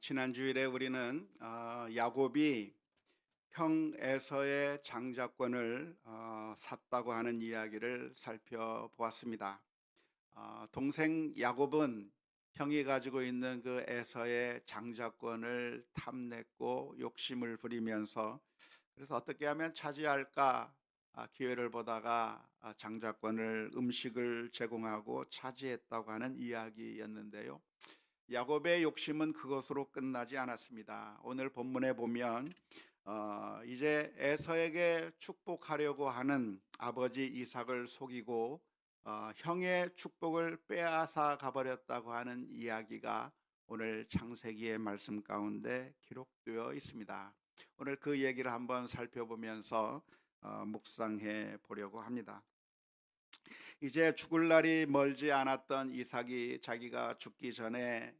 지난 주일에 우리는 야곱이 형 에서의 장자권을 샀다고 하는 이야기를 살펴보았습니다. 동생 야곱은 형이 가지고 있는 그 에서의 장자권을 탐냈고 욕심을 부리면서 그래서 어떻게 하면 차지할까 기회를 보다가 장자권을 음식을 제공하고 차지했다고 하는 이야기였는데요. 야곱의 욕심은 그것으로 끝나지 않았습니다. 오늘 본문에 보면 이제 에서에게 축복하려고 하는 아버지 이삭을 속이고 형의 축복을 빼앗아 가버렸다고 하는 이야기가 오늘 창세기의 말씀 가운데 기록되어 있습니다. 오늘 그 얘기를 한번 살펴보면서 묵상해 보려고 합니다. 이제 죽을 날이 멀지 않았던 이삭이 자기가 죽기 전에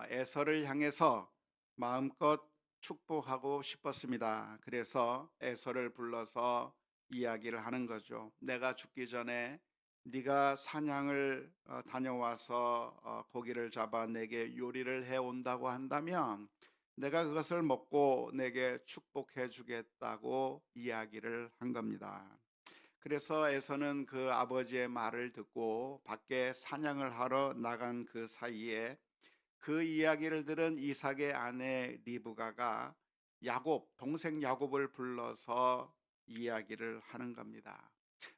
에서를 향해서 마음껏 축복하고 싶었습니다. 그래서 에서를 불러서 이야기를 하는 거죠. 내가 죽기 전에 네가 사냥을 다녀와서 고기를 잡아 내게 요리를 해 온다고 한다면 내가 그것을 먹고 내게 축복해 주겠다고 이야기를 한 겁니다. 그래서 에서는 그 아버지의 말을 듣고 밖에 사냥을 하러 나간 그 사이에 그 이야기를 들은 이삭의 아내 리브가가 동생 야곱을 불러서 이야기를 하는 겁니다.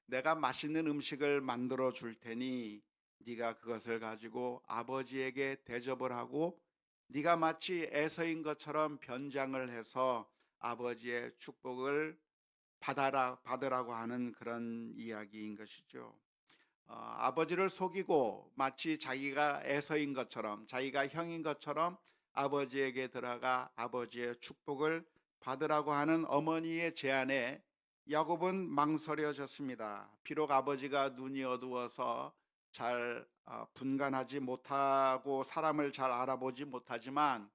내가 맛있는 음식을 만들어 줄 테니 네가 그것을 가지고 아버지에게 대접을 하고 네가 마치 에서인 것처럼 변장을 해서 아버지의 축복을 받으라고 하는 그런 이야기인 것이죠. 아버지를 속이고 마치 자기가 에서인 것처럼 자기가 형인 것처럼 아버지에게 들어가 아버지의 축복을 받으라고 하는 어머니의 제안에 야곱은 망설여졌습니다. 비록 아버지가 눈이 어두워서 잘 분간하지 못하고 사람을 잘 알아보지 못하지만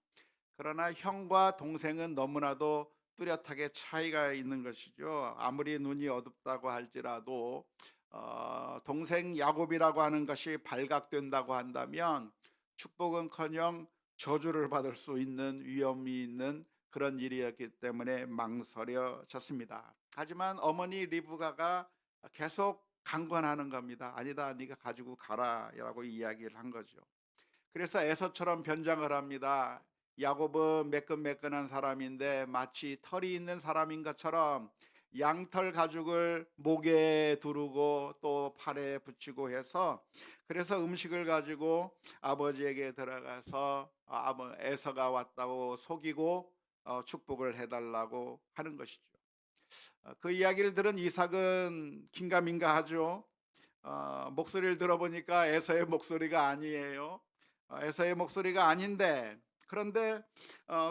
그러나 형과 동생은 너무나도 뚜렷하게 차이가 있는 것이죠. 아무리 눈이 어둡다고 할지라도 동생 야곱이라고 하는 것이 발각된다고 한다면 축복은커녕 저주를 받을 수 있는 위험이 있는 그런 일이었기 때문에 망설여졌습니다. 하지만 어머니 리브가가 계속 강권하는 겁니다. 아니다, 네가 가지고 가라라고 이야기를 한 거죠. 그래서 에서처럼 변장을 합니다. 야곱은 매끈매끈한 사람인데 마치 털이 있는 사람인 것처럼 양털 가죽을 목에 두르고 또 팔에 붙이고 해서 그래서 음식을 가지고 아버지에게 들어가서 에서가 왔다고 속이고 축복을 해달라고 하는 것이죠. 그 이야기를 들은 이삭은 긴가민가하죠. 목소리를 들어보니까 에서의 목소리가 아니에요. 에서의 목소리가 아닌데 그런데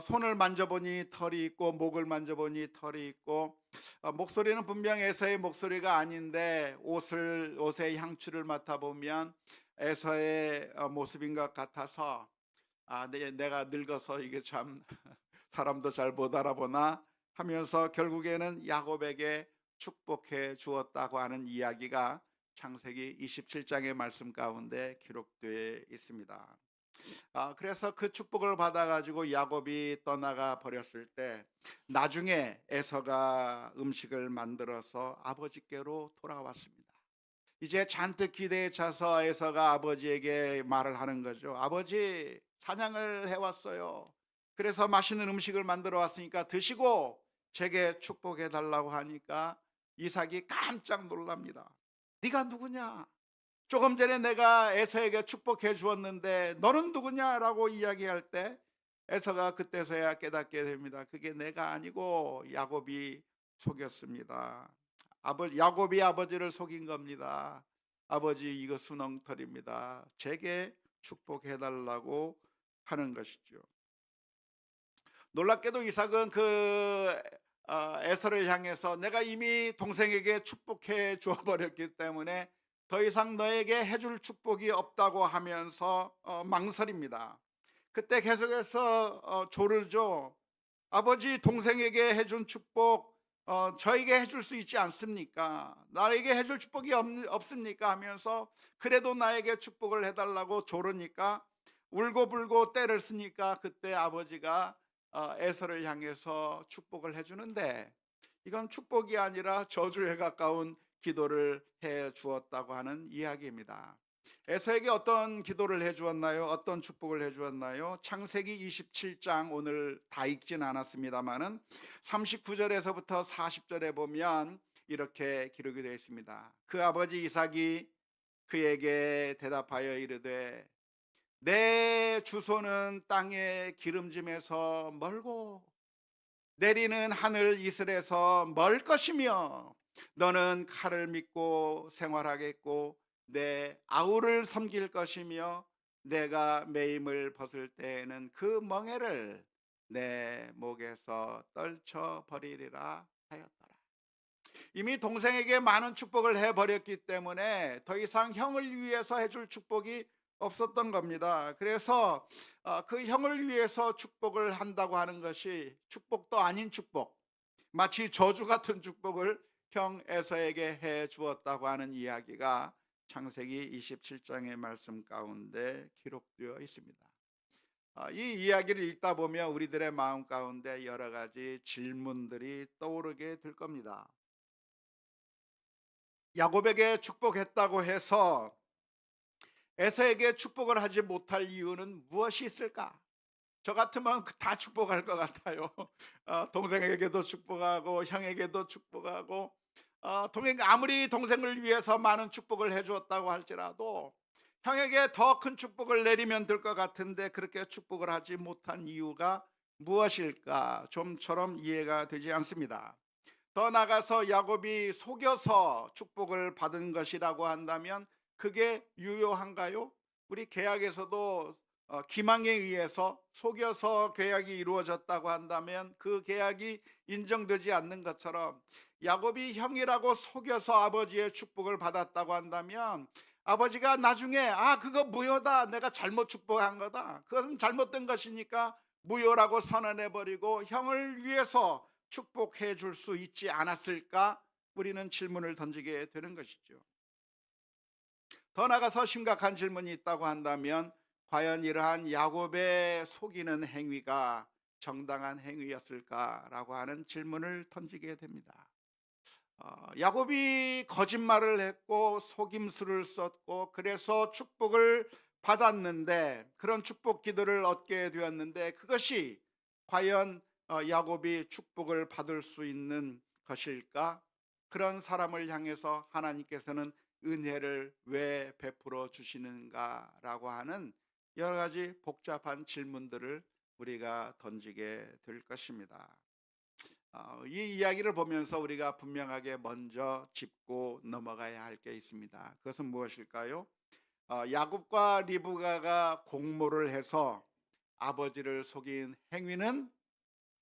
손을 만져보니 털이 있고 목을 만져보니 털이 있고 목소리는 분명 에서의 목소리가 아닌데 옷의 향취를 맡아보면 에서의 모습인 것 같아서 내가 늙어서 이게 참 사람도 잘 못 알아보나 하면서 결국에는 야곱에게 축복해 주었다고 하는 이야기가 창세기 27장의 말씀 가운데 기록되어 있습니다. 그래서 그 축복을 받아가지고 야곱이 떠나가 버렸을 때 나중에 에서가 음식을 만들어서 아버지께로 돌아왔습니다. 이제 잔뜩 기대에 차서 에서가 아버지에게 말을 하는 거죠. 아버지, 사냥을 해왔어요. 그래서 맛있는 음식을 만들어 왔으니까 드시고 제게 축복해 달라고 하니까 이삭이 깜짝 놀랍니다. 네가 누구냐? 조금 전에 내가 에서에게 축복해 주었는데 너는 누구냐라고 이야기할 때 에서가 그때서야 깨닫게 됩니다. 그게 내가 아니고 야곱이 속였습니다. 야곱이 아버지를 속인 겁니다. 아버지, 이거 순엉털입니다. 제게 축복해 달라고 하는 것이죠. 놀랍게도 이삭은 에서를 향해서 내가 이미 동생에게 축복해 주어 버렸기 때문에 더 이상 너에게 해줄 축복이 없다고 하면서 망설입니다. 그때 계속해서 조르죠. 아버지, 동생에게 해준 축복 저에게 해줄 수 있지 않습니까? 나에게 해줄 축복이 없습니까? 하면서 그래도 나에게 축복을 해달라고 조르니까 울고불고 떼를 쓰니까 그때 아버지가 에서를 향해서 축복을 해 주는데, 이건 축복이 아니라 저주에 가까운 기도를 해 주었다고 하는 이야기입니다. 에서에게 어떤 기도를 해 주었나요? 어떤 축복을 해 주었나요? 창세기 27장, 오늘 다 읽진 않았습니다마는 39절에서부터 40절에 보면 이렇게 기록이 되어 있습니다. 그 아버지 이삭이 그에게 대답하여 이르되 내 주소는 땅의 기름짐에서 멀고 내리는 하늘 이슬에서 멀 것이며 너는 칼을 믿고 생활하겠고 내 아우를 섬길 것이며 내가 매임을 벗을 때에는 그 멍에를 내 목에서 떨쳐 버리리라 하였더라. 이미 동생에게 많은 축복을 해버렸기 때문에 더 이상 형을 위해서 해줄 축복이 없었던 겁니다. 그래서 그 형을 위해서 축복을 한다고 하는 것이 축복도 아닌 축복, 마치 저주 같은 축복을 형 에서에게 해 주었다고 하는 이야기가 창세기 27장의 말씀 가운데 기록되어 있습니다. 이 이야기를 읽다 보면 우리들의 마음 가운데 여러 가지 질문들이 떠오르게 될 겁니다. 야곱에게 축복했다고 해서 에서에게 축복을 하지 못할 이유는 무엇이 있을까? 저 같으면 다 축복할 것 같아요. 동생에게도 축복하고 형에게도 축복하고, 아무리 동생을 위해서 많은 축복을 해주었다고 할지라도 형에게 더 큰 축복을 내리면 될 것 같은데 그렇게 축복을 하지 못한 이유가 무엇일까? 좀처럼 이해가 되지 않습니다. 더 나아가서 야곱이 속여서 축복을 받은 것이라고 한다면 그게 유효한가요? 우리 계약에서도 기망에 의해서 속여서 계약이 이루어졌다고 한다면 그 계약이 인정되지 않는 것처럼 야곱이 형이라고 속여서 아버지의 축복을 받았다고 한다면 아버지가 나중에 그거 무효다, 내가 잘못 축복한 거다, 그것은 잘못된 것이니까 무효라고 선언해버리고 형을 위해서 축복해 줄 수 있지 않았을까? 우리는 질문을 던지게 되는 것이죠. 더 나아가서 심각한 질문이 있다고 한다면 과연 이러한 야곱의 속이는 행위가 정당한 행위였을까라고 하는 질문을 던지게 됩니다. 야곱이 거짓말을 했고 속임수를 썼고 그래서 축복을 받았는데, 그런 축복 기도를 얻게 되었는데 그것이 과연 야곱이 축복을 받을 수 있는 것일까? 그런 사람을 향해서 하나님께서는 은혜를 왜 베풀어 주시는가라고 하는 여러 가지 복잡한 질문들을 우리가 던지게 될 것입니다. 이 이야기를 보면서 우리가 분명하게 먼저 짚고 넘어가야 할 게 있습니다. 그것은 무엇일까요? 야곱과 리브가가 공모를 해서 아버지를 속인 행위는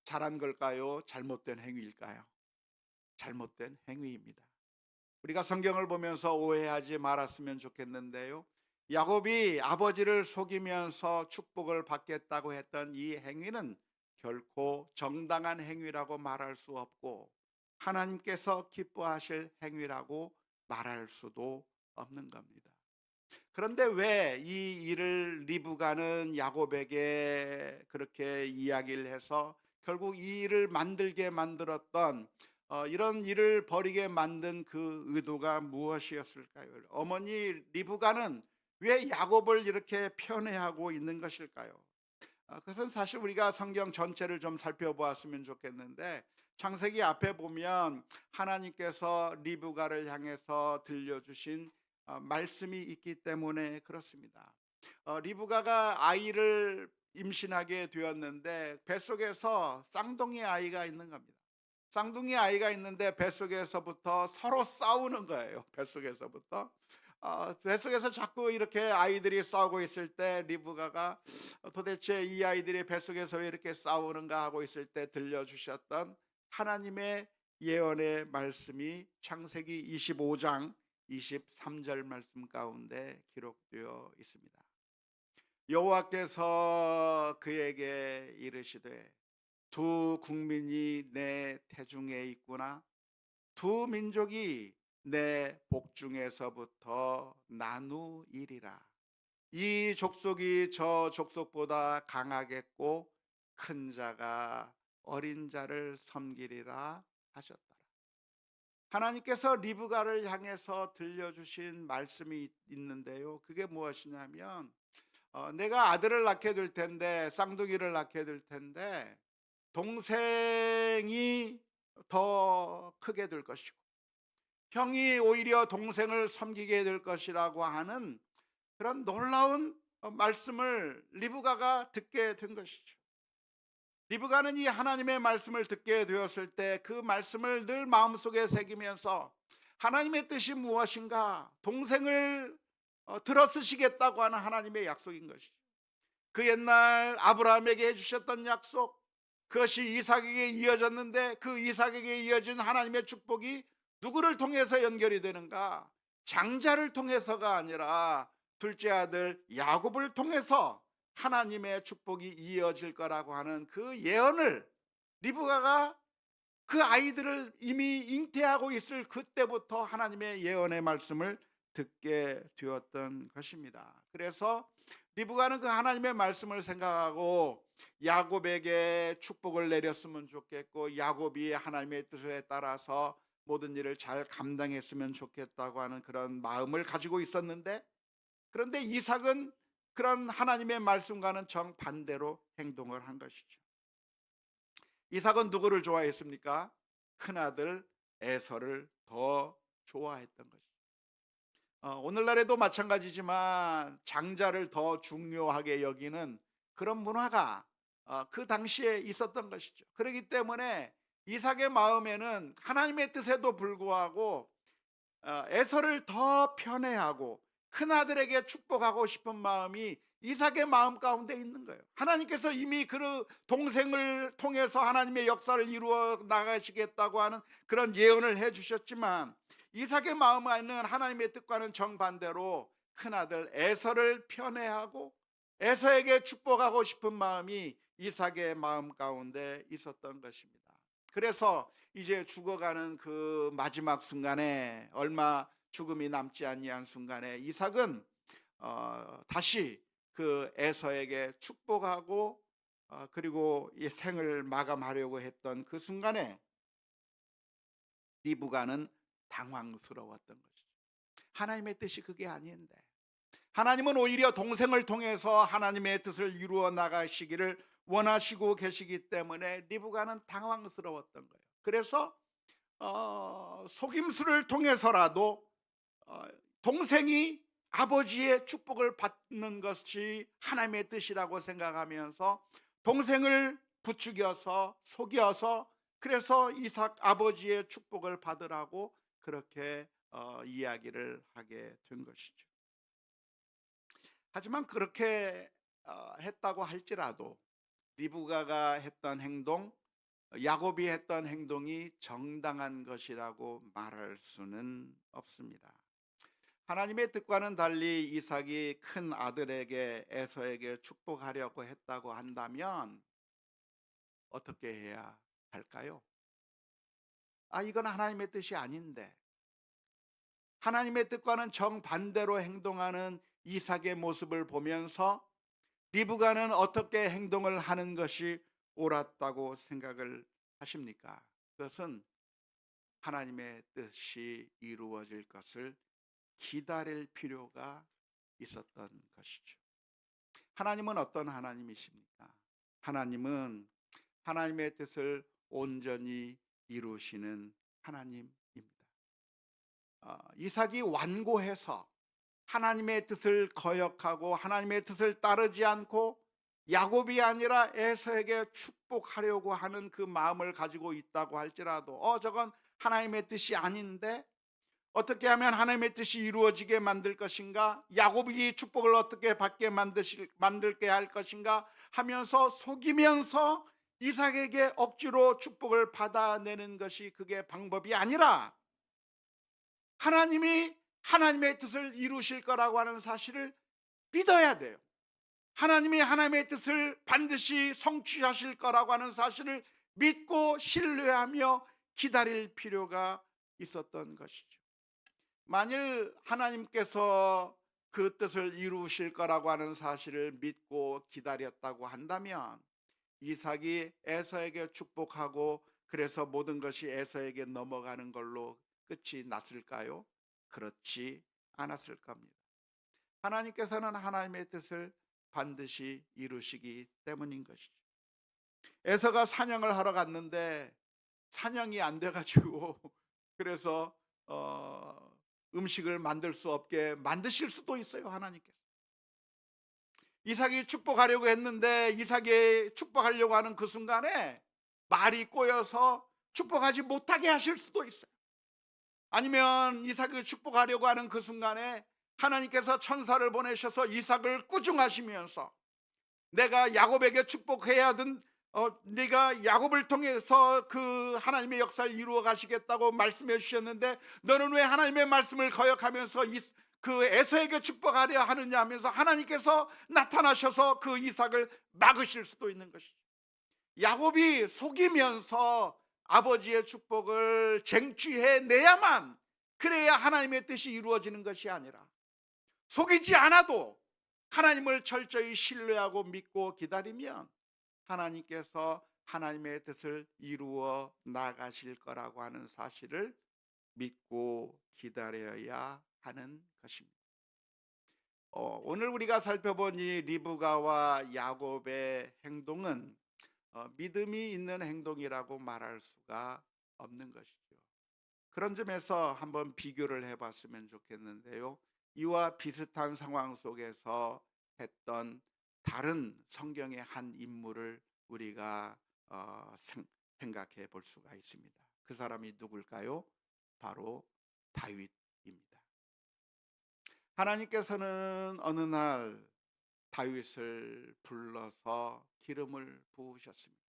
잘한 걸까요? 잘못된 행위일까요? 잘못된 행위입니다. 우리가 성경을 보면서 오해하지 말았으면 좋겠는데요, 야곱이 아버지를 속이면서 축복을 받겠다고 했던 이 행위는 결코 정당한 행위라고 말할 수 없고 하나님께서 기뻐하실 행위라고 말할 수도 없는 겁니다. 그런데 왜 이 일을 리브가는 야곱에게 그렇게 이야기를 해서 결국 이 일을 만들게 만들었던, 이런 일을 벌이게 만든 그 의도가 무엇이었을까요? 어머니 리브가는 왜 야곱을 이렇게 편애하고 있는 것일까요? 그것은 사실 우리가 성경 전체를 좀 살펴보았으면 좋겠는데, 창세기 앞에 보면 하나님께서 리브가를 향해서 들려주신 말씀이 있기 때문에 그렇습니다. 리브가가 아이를 임신하게 되었는데 뱃속에서 쌍둥이 아이가 있는 겁니다. 쌍둥이 아이가 있는데 뱃속에서부터 서로 싸우는 거예요. 뱃속에서 자꾸 이렇게 아이들이 싸우고 있을 때 리브가가 도대체 이 아이들이 뱃속에서 왜 이렇게 싸우는가 하고 있을 때 들려주셨던 하나님의 예언의 말씀이 창세기 25장 23절 말씀 가운데 기록되어 있습니다. 여호와께서 그에게 이르시되 두 국민이 내 태중에 있구나, 두 민족이 내 복중에서부터 나누이리라. 이 족속이 저 족속보다 강하겠고 큰 자가 어린 자를 섬기리라 하셨더라. 하나님께서 리브가를 향해서 들려주신 말씀이 있는데요. 그게 무엇이냐면 내가 아들을 낳게 될 텐데, 쌍둥이를 낳게 될 텐데 동생이 더 크게 될 것이고 형이 오히려 동생을 섬기게 될 것이라고 하는 그런 놀라운 말씀을 리브가가 듣게 된 것이죠. 리브가는 이 하나님의 말씀을 듣게 되었을 때 그 말씀을 늘 마음속에 새기면서 하나님의 뜻이 무엇인가, 동생을 들어쓰시겠다고 하는 하나님의 약속인 것이죠. 그 옛날 아브라함에게 해주셨던 약속, 그것이 이삭에게 이어졌는데 그 이삭에게 이어진 하나님의 축복이 누구를 통해서 연결이 되는가? 장자를 통해서가 아니라 둘째 아들 야곱을 통해서 하나님의 축복이 이어질 거라고 하는 그 예언을 리브가가 그 아이들을 이미 잉태하고 있을 그때부터 하나님의 예언의 말씀을 듣게 되었던 것입니다. 그래서 리브가는 그 하나님의 말씀을 생각하고 야곱에게 축복을 내렸으면 좋겠고 야곱이 하나님의 뜻에 따라서 모든 일을 잘 감당했으면 좋겠다고 하는 그런 마음을 가지고 있었는데, 그런데 이삭은 그런 하나님의 말씀과는 정반대로 행동을 한 것이죠. 이삭은 누구를 좋아했습니까? 큰아들 에서를 더 좋아했던 것이죠. 오늘날에도 마찬가지지만 장자를 더 중요하게 여기는 그런 문화가 그 당시에 있었던 것이죠. 그렇기 때문에 이삭의 마음에는 하나님의 뜻에도 불구하고 에서를 더 편애하고 큰아들에게 축복하고 싶은 마음이 이삭의 마음 가운데 있는 거예요. 하나님께서 이미 그 동생을 통해서 하나님의 역사를 이루어 나가시겠다고 하는 그런 예언을 해 주셨지만 이삭의 마음 안에는 하나님의 뜻과는 정반대로 큰아들 에서를 편애하고 에서에게 축복하고 싶은 마음이 이삭의 마음 가운데 있었던 것입니다. 그래서 이제 죽어가는 그 마지막 순간에, 얼마 죽음이 남지 아니한 순간에 이삭은 다시 그 에서에게 축복하고 그리고 이 생을 마감하려고 했던 그 순간에 리브가는 당황스러웠던 것이죠. 하나님의 뜻이 그게 아닌데, 하나님은 오히려 동생을 통해서 하나님의 뜻을 이루어 나가시기를 원하시고 계시기 때문에 리브가는 당황스러웠던 거예요. 그래서 속임수를 통해서라도 동생이 아버지의 축복을 받는 것이 하나님의 뜻이라고 생각하면서 동생을 부추겨서 속여서, 그래서 이삭 아버지의 축복을 받으라고 그렇게 이야기를 하게 된 것이죠. 하지만 그렇게 했다고 할지라도 리브가가 했던 행동, 야곱이 했던 행동이 정당한 것이라고 말할 수는 없습니다. 하나님의 뜻과는 달리 이삭이 큰 아들에게 에서에게 축복하려고 했다고 한다면 어떻게 해야 할까요? 이건 하나님의 뜻이 아닌데, 하나님의 뜻과는 정반대로 행동하는 이삭의 모습을 보면서 리브가는 어떻게 행동을 하는 것이 옳았다고 생각을 하십니까? 그것은 하나님의 뜻이 이루어질 것을 기다릴 필요가 있었던 것이죠. 하나님은 어떤 하나님이십니까? 하나님은 하나님의 뜻을 온전히 이루시는 하나님입니다. 이삭이 완고해서 하나님의 뜻을 거역하고 하나님의 뜻을 따르지 않고 야곱이 아니라 에서에게 축복하려고 하는 그 마음을 가지고 있다고 할지라도 저건 하나님의 뜻이 아닌데 어떻게 하면 하나님의 뜻이 이루어지게 만들 것인가, 야곱이 축복을 어떻게 받게 만들게 할 것인가 하면서 속이면서 이삭에게 억지로 축복을 받아내는 것이 그게 방법이 아니라, 하나님이 하나님의 뜻을 이루실 거라고 하는 사실을 믿어야 돼요. 하나님이 하나님의 뜻을 반드시 성취하실 거라고 하는 사실을 믿고 신뢰하며 기다릴 필요가 있었던 것이죠. 만일 하나님께서 그 뜻을 이루실 거라고 하는 사실을 믿고 기다렸다고 한다면 이삭이 에서에게 축복하고 그래서 모든 것이 에서에게 넘어가는 걸로 끝이 났을까요? 그렇지 않았을 겁니다. 하나님께서는 하나님의 뜻을 반드시 이루시기 때문인 것이죠. 에서가 사냥을 하러 갔는데 사냥이 안 돼가지고 그래서 음식을 만들 수 없게 만드실 수도 있어요. 하나님께서 이삭이 축복하려고 했는데 이삭이 축복하려고 하는 그 순간에 말이 꼬여서 축복하지 못하게 하실 수도 있어요. 아니면 이삭이 축복하려고 하는 그 순간에 하나님께서 천사를 보내셔서 이삭을 꾸중하시면서 내가 야곱에게 축복해야 하던 네가 야곱을 통해서 그 하나님의 역사를 이루어 가시겠다고 말씀해 주셨는데 너는 왜 하나님의 말씀을 거역하면서 그 에서에게 축복하려 하느냐 하면서 하나님께서 나타나셔서 그 이삭을 막으실 수도 있는 것이죠. 야곱이 속이면서 아버지의 축복을 쟁취해내야만 그래야 하나님의 뜻이 이루어지는 것이 아니라 속이지 않아도 하나님을 철저히 신뢰하고 믿고 기다리면 하나님께서 하나님의 뜻을 이루어 나가실 거라고 하는 사실을 믿고 기다려야 하는 것입니다. 오늘 우리가 살펴본 이 리브가와 야곱의 행동은 믿음이 있는 행동이라고 말할 수가 없는 것이죠. 그런 점에서 한번 비교를 해봤으면 좋겠는데요. 이와 비슷한 상황 속에서 했던 다른 성경의 한 인물을 우리가 생각해 볼 수가 있습니다. 그 사람이 누굴까요? 바로 다윗입니다. 하나님께서는 어느 날 다윗을 불러서 기름을 부으셨습니다.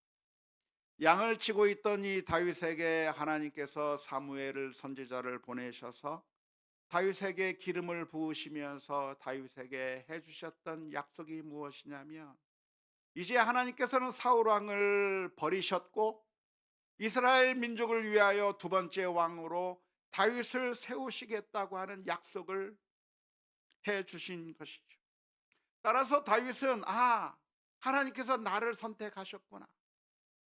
양을 치고 있던 이 다윗에게 하나님께서 사무엘을 선지자를 보내셔서 다윗에게 기름을 부으시면서 다윗에게 해주셨던 약속이 무엇이냐면 이제 하나님께서는 사울 왕을 버리셨고 이스라엘 민족을 위하여 두 번째 왕으로 다윗을 세우시겠다고 하는 약속을 해주신 것이죠. 따라서 다윗은 하나님께서 나를 선택하셨구나,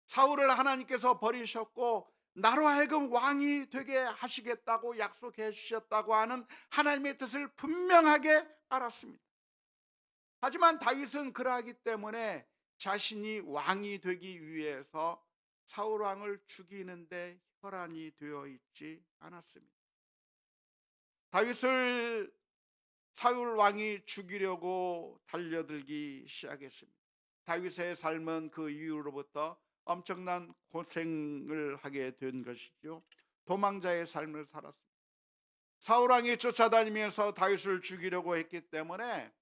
사울을 하나님께서 버리셨고 나로 하여금 왕이 되게 하시겠다고 약속해 주셨다고 하는 하나님의 뜻을 분명하게 알았습니다. 하지만 다윗은 그러하기 때문에 자신이 왕이 되기 위해서 사울 왕을 죽이는데 혈안이 되어 있지 않았습니다. 다윗을 사울 왕이 죽이려고 달려들기 시작했습니다. 다윗의 삶은 그 이후로부터 엄청난 고생을 하게 된 것이죠. 도망자의 삶을 살았습니다. 사울 왕이 쫓아다니면서 다윗을 죽이려고 했기 때문에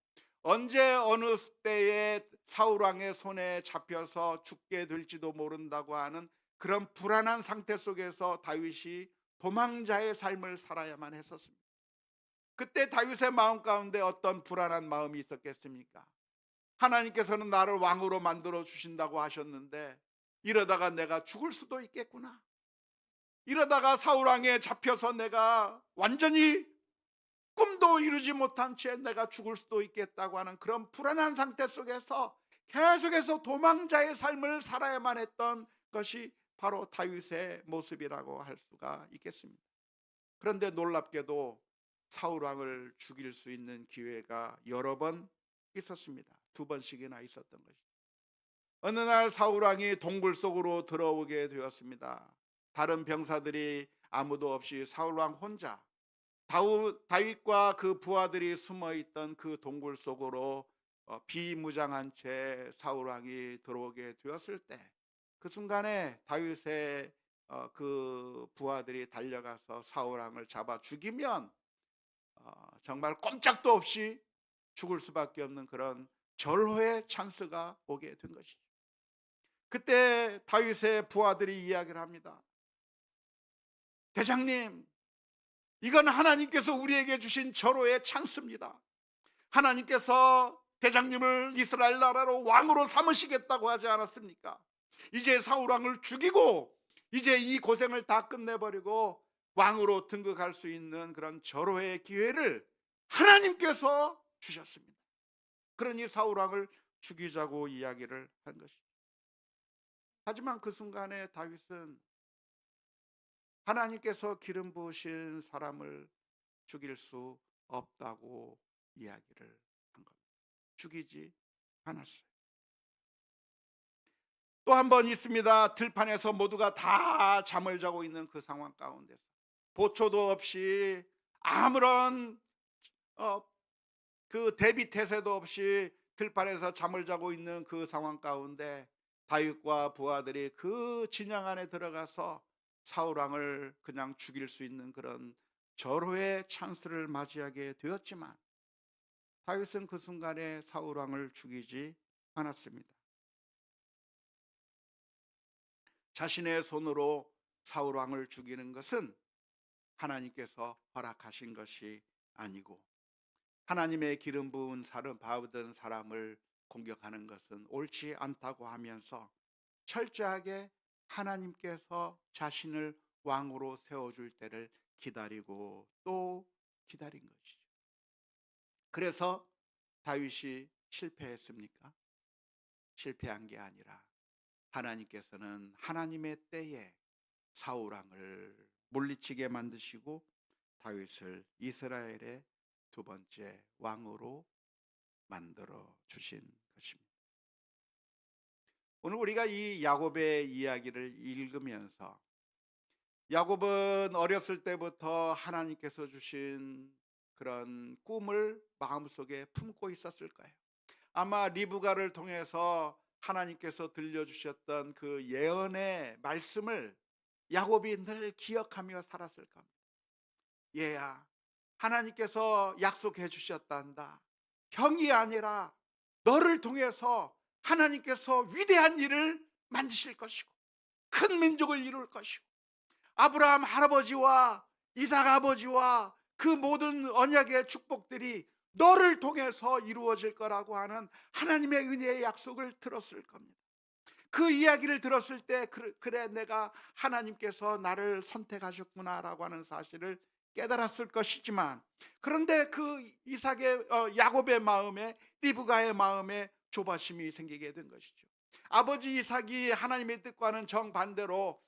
언제 어느 때에 사울 왕의 손에 잡혀서 죽게 될지도 모른다고 하는 그런 불안한 상태 속에서 다윗이 도망자의 삶을 살아야만 했었습니다. 그때 다윗의 마음 가운데 어떤 불안한 마음이 있었겠습니까? 하나님께서는 나를 왕으로 만들어 주신다고 하셨는데 이러다가 내가 죽을 수도 있겠구나, 이러다가 사울 왕에 잡혀서 내가 완전히 꿈도 이루지 못한 채 내가 죽을 수도 있겠다고 하는 그런 불안한 상태 속에서 계속해서 도망자의 삶을 살아야만 했던 것이 바로 다윗의 모습이라고 할 수가 있겠습니다. 그런데 놀랍게도 사울 왕을 죽일 수 있는 기회가 여러 번 있었습니다. 2번씩이나 있었던 것이죠. 어느 날 사울 왕이 동굴 속으로 들어오게 되었습니다. 다른 병사들이 아무도 없이 사울 왕 혼자 다윗과 그 부하들이 숨어있던 그 동굴 속으로 비무장한 채 사울 왕이 들어오게 되었을 때 그 순간에 다윗의 그 부하들이 달려가서 사울 왕을 잡아 죽이면 정말 꼼짝도 없이 죽을 수밖에 없는 그런 절호의 찬스가 오게 된 것이죠. 그때 다윗의 부하들이 이야기를 합니다. 대장님, 이건 하나님께서 우리에게 주신 절호의 찬스입니다. 하나님께서 대장님을 이스라엘 나라로 왕으로 삼으시겠다고 하지 않았습니까? 이제 사울 왕을 죽이고 이제 이 고생을 다 끝내버리고 왕으로 등극할 수 있는 그런 절호의 기회를 하나님께서 주셨습니다. 그러니 사울 왕을 죽이자고 이야기를 한 것이죠. 하지만 그 순간에 다윗은 하나님께서 기름 부으신 사람을 죽일 수 없다고 이야기를 한 겁니다. 죽이지 않았어요. 또 한 번 있습니다. 들판에서 모두가 다 잠을 자고 있는 그 상황 가운데서 보초도 없이 아무런 그 대비 태세도 없이 들판에서 잠을 자고 있는 그 상황 가운데 다윗과 부하들이 그 진영 안에 들어가서 사울 왕을 그냥 죽일 수 있는 그런 절호의 찬스를 맞이하게 되었지만 다윗은 그 순간에 사울 왕을 죽이지 않았습니다. 자신의 손으로 사울 왕을 죽이는 것은 하나님께서 허락하신 것이 아니고 하나님의 기름 부은 사람 받은 사람을 공격하는 것은 옳지 않다고 하면서 철저하게 하나님께서 자신을 왕으로 세워줄 때를 기다리고 또 기다린 것이죠. 그래서 다윗이 실패했습니까? 실패한 게 아니라 하나님께서는 하나님의 때에 사울 왕을 물리치게 만드시고 다윗을 이스라엘의 두 번째 왕으로 만들어 주신 것입니다. 오늘 우리가 이 야곱의 이야기를 읽으면서 야곱은 어렸을 때부터 하나님께서 주신 그런 꿈을 마음속에 품고 있었을 거예요. 아마 리브가를 통해서 하나님께서 들려주셨던 그 예언의 말씀을 야곱이 늘 기억하며 살았을 겁니다. 얘야, 하나님께서 약속해 주셨단다. 형이 아니라 너를 통해서 하나님께서 위대한 일을 만드실 것이고 큰 민족을 이룰 것이고 아브라함 할아버지와 이삭 아버지와 그 모든 언약의 축복들이 너를 통해서 이루어질 거라고 하는 하나님의 은혜의 약속을 들었을 겁니다. 그 이야기를 들었을 때 그래 내가 하나님께서 나를 선택하셨구나라고 하는 사실을 깨달았을 것이지만 그런데 그 이삭의 야곱의 마음에 리브가의 마음에 조바심이 생기게 된 것이죠. 아버지 이삭이 하나님의 뜻과는 정반대로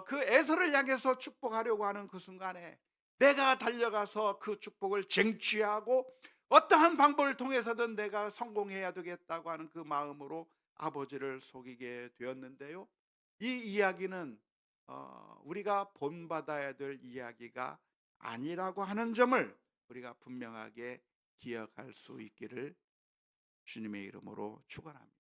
그 에서를 향해서 축복하려고 하는 그 순간에 내가 달려가서 그 축복을 쟁취하고 어떠한 방법을 통해서든 내가 성공해야 되겠다고 하는 그 마음으로 아버지를 속이게 되었는데요. 이 이야기는 우리가 본받아야 될 이야기가 아니라고 하는 점을 우리가 분명하게 기억할 수 있기를 주님의 이름으로 축원합니다.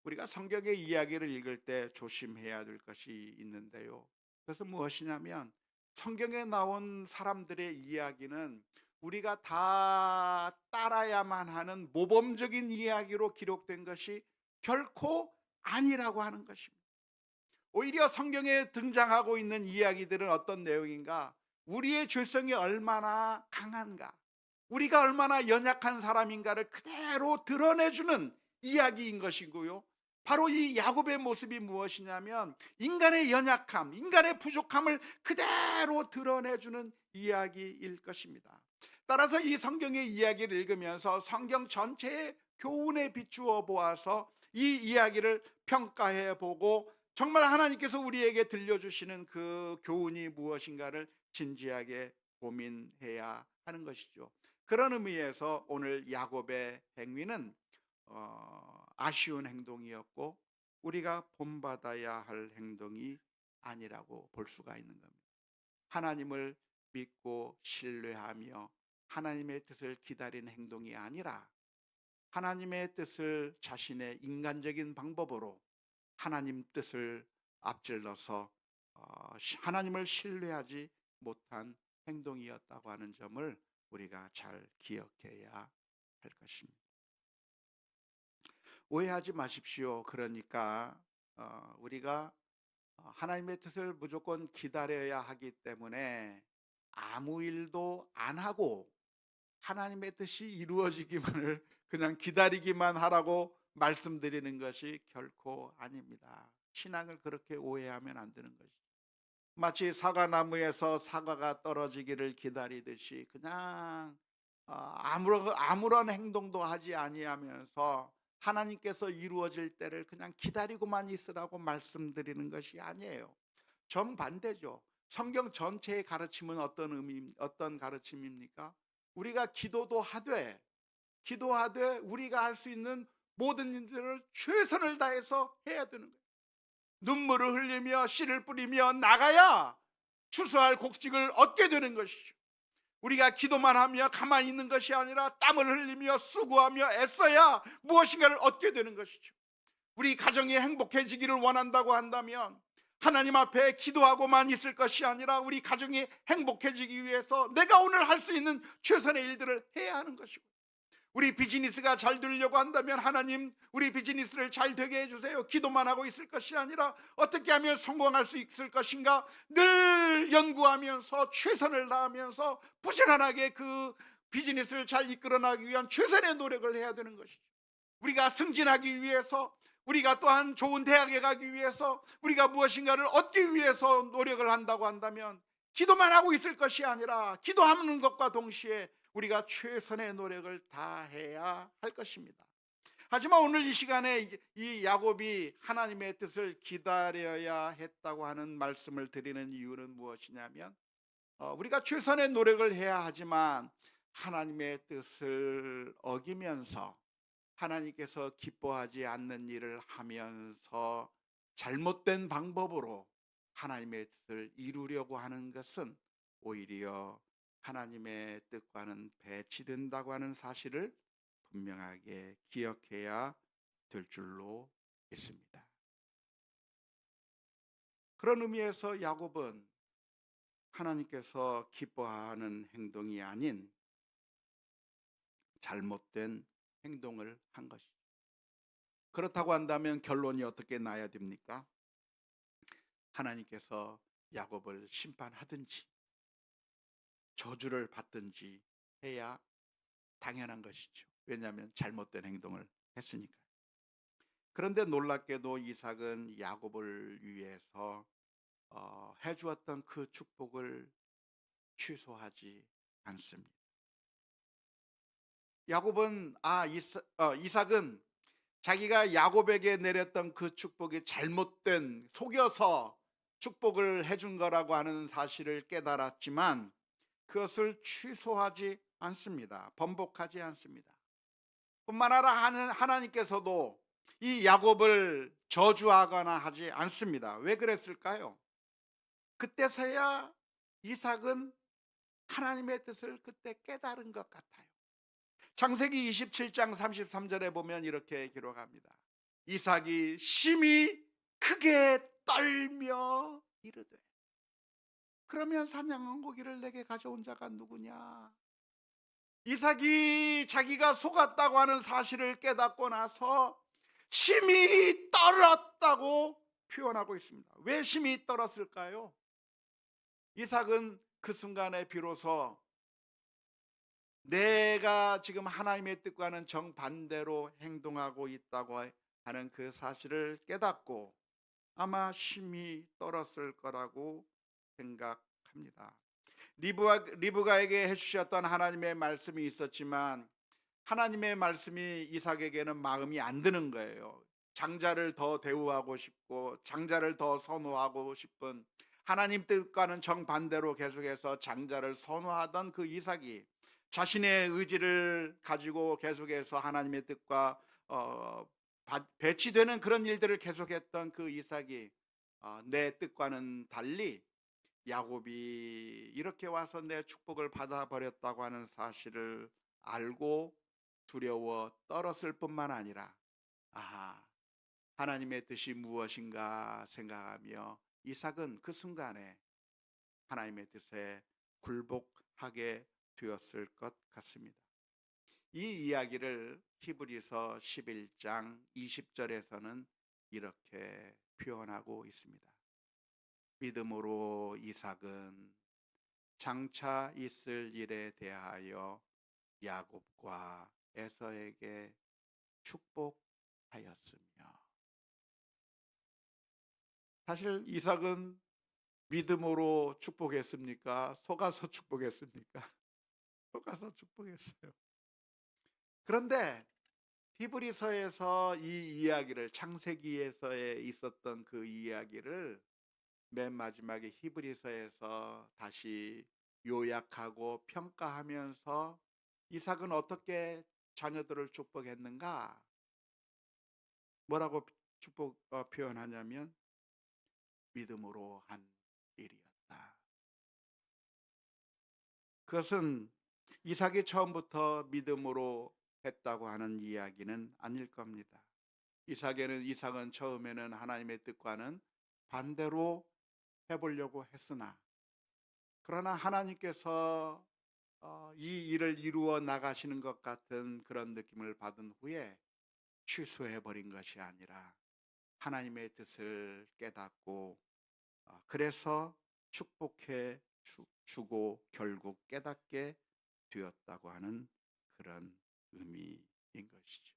우리가 성경의 이야기를 읽을 때 조심해야 될 것이 있는데요. 그래서 무엇이냐면 성경에 나온 사람들의 이야기는 우리가 다 따라야만 하는 모범적인 이야기로 기록된 것이 결코 아니라고 하는 것입니다. 오히려 성경에 등장하고 있는 이야기들은 어떤 내용인가? 우리의 죄성이 얼마나 강한가, 우리가 얼마나 연약한 사람인가를 그대로 드러내주는 이야기인 것이고요. 바로 이 야곱의 모습이 무엇이냐면 인간의 연약함, 인간의 부족함을 그대로 드러내주는 이야기일 것입니다. 따라서 이 성경의 이야기를 읽으면서 성경 전체의 교훈에 비추어 보아서 이 이야기를 평가해 보고 정말 하나님께서 우리에게 들려주시는 그 교훈이 무엇인가를 진지하게 고민해야 하는 것이죠. 그런 의미에서 오늘 야곱의 행위는 아쉬운 행동이었고 우리가 본받아야 할 행동이 아니라고 볼 수가 있는 겁니다. 하나님을 믿고 신뢰하며 하나님의 뜻을 기다리는 행동이 아니라 하나님의 뜻을 자신의 인간적인 방법으로 하나님 뜻을 앞질러서 하나님을 신뢰하지 못한 행동이었다고 하는 점을 우리가 잘 기억해야 할 것입니다. 오해하지 마십시오. 그러니까 우리가 하나님의 뜻을 무조건 기다려야 하기 때문에 아무 일도 안 하고 하나님의 뜻이 이루어지기만을 그냥 기다리기만 하라고 말씀드리는 것이 결코 아닙니다. 신앙을 그렇게 오해하면 안 되는 것이죠. 마치 사과나무에서 사과가 떨어지기를 기다리듯이 그냥 아무런 행동도 하지 아니하면서 하나님께서 이루어질 때를 그냥 기다리고만 있으라고 말씀드리는 것이 아니에요. 정반대죠. 성경 전체의 가르침은 어떤 가르침입니까? 우리가 기도하되 우리가 할 수 있는 모든 일들을 최선을 다해서 해야 되는 거예요. 눈물을 흘리며 씨를 뿌리며 나가야 추수할 곡식을 얻게 되는 것이죠. 우리가 기도만 하며 가만히 있는 것이 아니라 땀을 흘리며 수고하며 애써야 무엇인가를 얻게 되는 것이죠. 우리 가정이 행복해지기를 원한다고 한다면 하나님 앞에 기도하고만 있을 것이 아니라 우리 가정이 행복해지기 위해서 내가 오늘 할 수 있는 최선의 일들을 해야 하는 것이고, 우리 비즈니스가 잘 되려고 한다면 하나님 우리 비즈니스를 잘 되게 해주세요. 기도만 하고 있을 것이 아니라 어떻게 하면 성공할 수 있을 것인가 늘 연구하면서 최선을 다하면서 부지런하게 그 비즈니스를 잘 이끌어나가기 위한 최선의 노력을 해야 되는 것이죠. 우리가 승진하기 위해서, 우리가 또한 좋은 대학에 가기 위해서, 우리가 무엇인가를 얻기 위해서 노력을 한다고 한다면 기도만 하고 있을 것이 아니라 기도하는 것과 동시에 우리가 최선의 노력을 다해야 할 것입니다. 하지만 오늘 이 시간에 이 야곱이 하나님의 뜻을 기다려야 했다고 하는 말씀을 드리는 이유는 무엇이냐면, 우리가 최선의 노력을 해야 하지만 하나님의 뜻을 어기면서 하나님께서 기뻐하지 않는 일을 하면서 잘못된 방법으로 하나님의 뜻을 이루려고 하는 것은 오히려 하나님의 뜻과는 배치된다고 하는 사실을 분명하게 기억해야 될 줄로 믿습니다. 그런 의미에서 야곱은 하나님께서 기뻐하는 행동이 아닌 잘못된 행동을 한 것이죠. 그렇다고 한다면 결론이 어떻게 나야 됩니까? 하나님께서 야곱을 심판하든지 저주를 받든지 해야 당연한 것이죠. 왜냐하면 잘못된 행동을 했으니까. 그런데 놀랍게도 이삭은 야곱을 위해서 해주었던 그 축복을 취소하지 않습니다. 이삭은 자기가 야곱에게 내렸던 그 축복이 잘못된, 속여서 축복을 해준 거라고 하는 사실을 깨달았지만 그것을 취소하지 않습니다. 번복하지 않습니다. 뿐만 아니라 하나님께서도 이 야곱을 저주하거나 하지 않습니다. 왜 그랬을까요? 그때서야 이삭은 하나님의 뜻을 그때 깨달은 것 같아요. 창세기 27장 33절에 보면 이렇게 기록합니다. 이삭이 심히 크게 떨며 이르되, 그러면 사냥한 고기를 내게 가져온 자가 누구냐? 이삭이 자기가 속았다고 하는 사실을 깨닫고 나서 심히 떨었다고 표현하고 있습니다. 왜 심히 떨었을까요? 이삭은 그 순간에 비로소 내가 지금 하나님의 뜻과는 정반대로 행동하고 있다고 하는 그 사실을 깨닫고 아마 심히 떨었을 거라고 생각합니다. 리브가에게 해주셨던 하나님의 말씀이 있었지만 하나님의 말씀이 이삭에게는 마음이 안 드는 거예요. 장자를 더 대우하고 싶고 장자를 더 선호하고 싶은, 하나님 뜻과는 정반대로 계속해서 장자를 선호하던 그 이삭이 자신의 의지를 가지고 계속해서 하나님의 뜻과 배치되는 그런 일들을 계속했던 그 이삭이 내 뜻과는 달리 야곱이 이렇게 와서 내 축복을 받아버렸다고 하는 사실을 알고 두려워 떨었을 뿐만 아니라 하나님의 뜻이 무엇인가 생각하며 이삭은 그 순간에 하나님의 뜻에 굴복하게 되었을 것 같습니다. 이 이야기를 히브리서 11장 20절에서는 이렇게 표현하고 있습니다. 믿음으로 이삭은 장차 있을 일에 대하여 야곱과 에서에게 축복하였으며, 사실 이삭은 믿음으로 축복했습니까? 속아서 축복했습니까? 가서 축복했어요. 그런데 히브리서에서 이 이야기를, 창세기에서에 있었던 그 이야기를 맨 마지막에 히브리서에서 다시 요약하고 평가하면서 이삭은 어떻게 자녀들을 축복했는가? 뭐라고 표현하냐면 믿음으로 한 일이었다. 그것은 이삭이 처음부터 믿음으로 했다고 하는 이야기는 아닐 겁니다. 이삭은 처음에는 하나님의 뜻과는 반대로 해보려고 했으나, 그러나 하나님께서 이 일을 이루어 나가시는 것 같은 그런 느낌을 받은 후에 취소해 버린 것이 아니라 하나님의 뜻을 깨닫고, 그래서 축복해 주고 결국 깨닫게 되었다고 하는 그런 의미인 것이죠.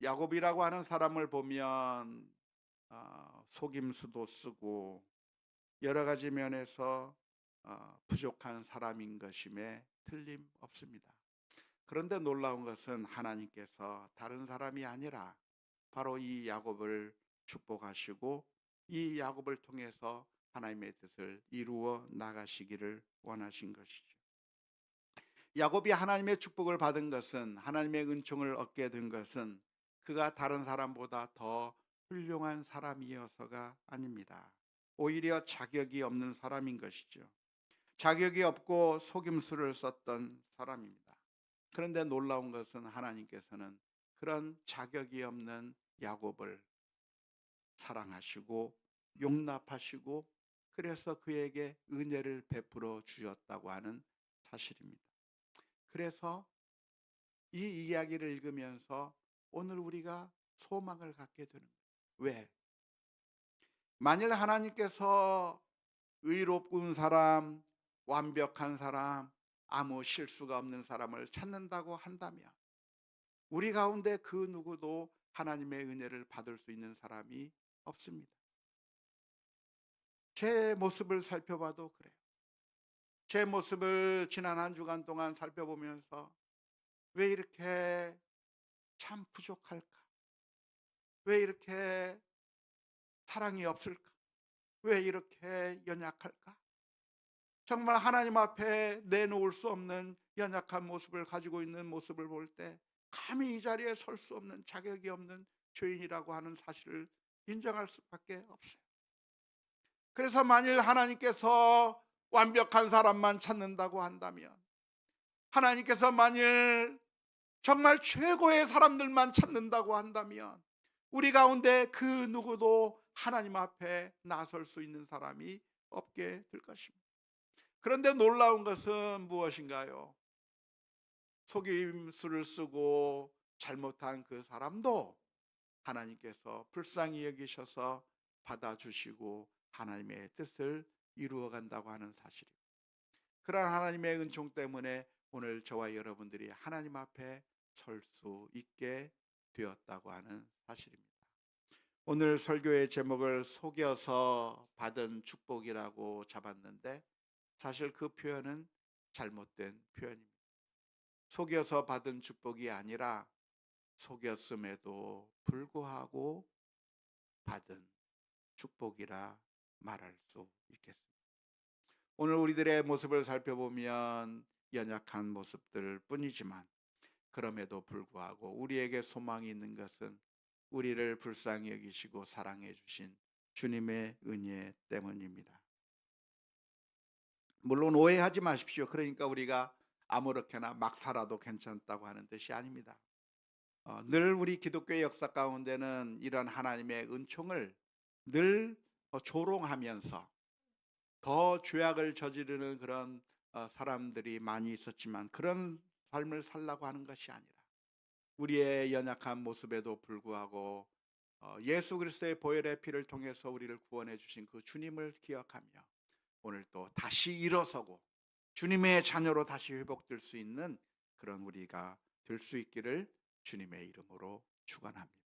야곱이라고 하는 사람을 보면 속임수도 쓰고 여러 가지 면에서 부족한 사람인 것임에 틀림없습니다. 그런데 놀라운 것은 하나님께서 다른 사람이 아니라 바로 이 야곱을 축복하시고 이 야곱을 통해서 하나님의 뜻을 이루어 나가시기를 원하신 것이죠. 야곱이 하나님의 축복을 받은 것은, 하나님의 은총을 얻게 된 것은 그가 다른 사람보다 더 훌륭한 사람이어서가 아닙니다. 오히려 자격이 없는 사람인 것이죠. 자격이 없고 속임수를 썼던 사람입니다. 그런데 놀라운 것은 하나님께서는 그런 자격이 없는 야곱을 사랑하시고 용납하시고 그래서 그에게 은혜를 베풀어 주셨다고 하는 사실입니다. 그래서 이 이야기를 읽으면서 오늘 우리가 소망을 갖게 되는 거예요. 왜? 만일 하나님께서 의롭은 사람, 완벽한 사람, 아무 실수가 없는 사람을 찾는다고 한다면 우리 가운데 그 누구도 하나님의 은혜를 받을 수 있는 사람이 없습니다. 제 모습을 살펴봐도 그래요. 제 모습을 지난 한 주간 동안 살펴보면서 왜 이렇게 참 부족할까? 왜 이렇게 사랑이 없을까? 왜 이렇게 연약할까? 정말 하나님 앞에 내놓을 수 없는 연약한 모습을 가지고 있는 모습을 볼 때 감히 이 자리에 설 수 없는, 자격이 없는 죄인이라고 하는 사실을 인정할 수밖에 없어요. 그래서 만일 하나님께서 완벽한 사람만 찾는다고 한다면, 하나님께서 만일 정말 최고의 사람들만 찾는다고 한다면 우리 가운데 그 누구도 하나님 앞에 나설 수 있는 사람이 없게 될 것입니다. 그런데 놀라운 것은 무엇인가요? 속임수를 쓰고 잘못한 그 사람도 하나님께서 불쌍히 여기셔서 받아주시고 하나님의 뜻을 이루어 간다고 하는 사실입니다. 그러한 하나님의 은총 때문에 오늘 저와 여러분들이 하나님 앞에 설 수 있게 되었다고 하는 사실입니다. 오늘 설교의 제목을 속여서 받은 축복이라고 잡았는데 사실 그 표현은 잘못된 표현입니다. 속여서 받은 축복이 아니라 속였음에도 불구하고 받은 축복이라 말할 수 있겠습니다. 오늘 우리들의 모습을 살펴보면 연약한 모습들 뿐이지만 그럼에도 불구하고 우리에게 소망이 있는 것은 우리를 불쌍히 여기시고 사랑해 주신 주님의 은혜 때문입니다. 물론 오해하지 마십시오. 그러니까 우리가 아무렇게나 막 살아도 괜찮다고 하는 뜻이 아닙니다. 늘 우리 기독교의 역사 가운데는 이런 하나님의 은총을 늘 조롱하면서 더 죄악을 저지르는 그런 사람들이 많이 있었지만 그런 삶을 살라고 하는 것이 아니라 우리의 연약한 모습에도 불구하고 예수 그리스도의 보혈의 피를 통해서 우리를 구원해 주신 그 주님을 기억하며 오늘 또 다시 일어서고 주님의 자녀로 다시 회복될 수 있는 그런 우리가 될 수 있기를 주님의 이름으로 축원합니다.